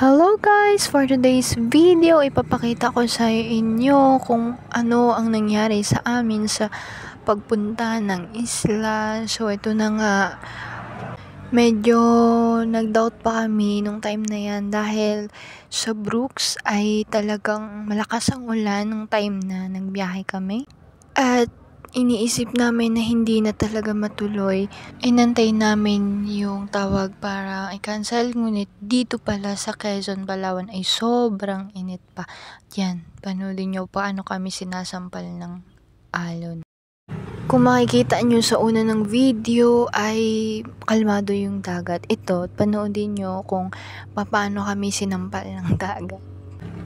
Hello guys! For today's video, ipapakita ko sa inyo kung ano ang nangyari sa amin sa pagpunta ng isla. So ito na nga, medyo nag-doubt pa kami nung time na yan dahil sa Brooks ay talagang malakas ang ulan nung time na nagbiyahe kami. At iniisip namin na hindi na talaga matuloy. Inantay namin yung tawag para i-cancel, ngunit dito pala sa Quezon, Palawan ay sobrang init pa. Yan, panoodin nyo paano kami sinasampal ng alon. Kung makikita nyo sa una ng video ay kalmado yung dagat. Ito, panoodin nyo kung paano kami sinampal ng dagat.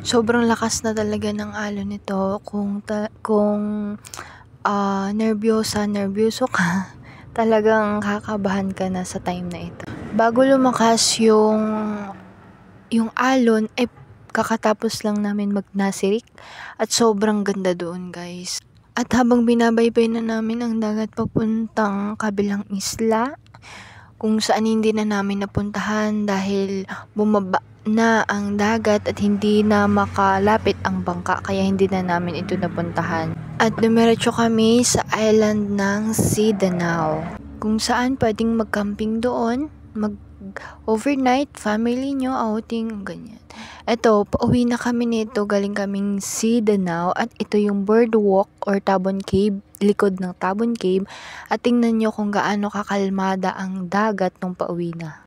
Sobrang lakas na talaga ng alon nito. Kung nervyoso ka, talagang kakabahan ka na sa time na ito. Bago lumakas yung alon, kakatapos lang namin magnasirik at sobrang ganda doon guys. At habang binabaybay na namin ang dagat papuntang kabilang isla, kung saan hindi na namin napuntahan dahil bumaba na ang dagat at hindi na makalapit ang bangka, kaya hindi na namin ito napuntahan. At dumiretso kami sa island ng Sidanao, kung saan pwedeng mag-camping doon, mag-overnight, family nyo, outing, ganyan. Ito, pauwi na kami nito, galing kaming Sidanao at ito yung Birdwalk or Tabon Cave, likod ng Tabon Cave, at tingnan nyo kung gaano kakalmada ang dagat nung pauwi na.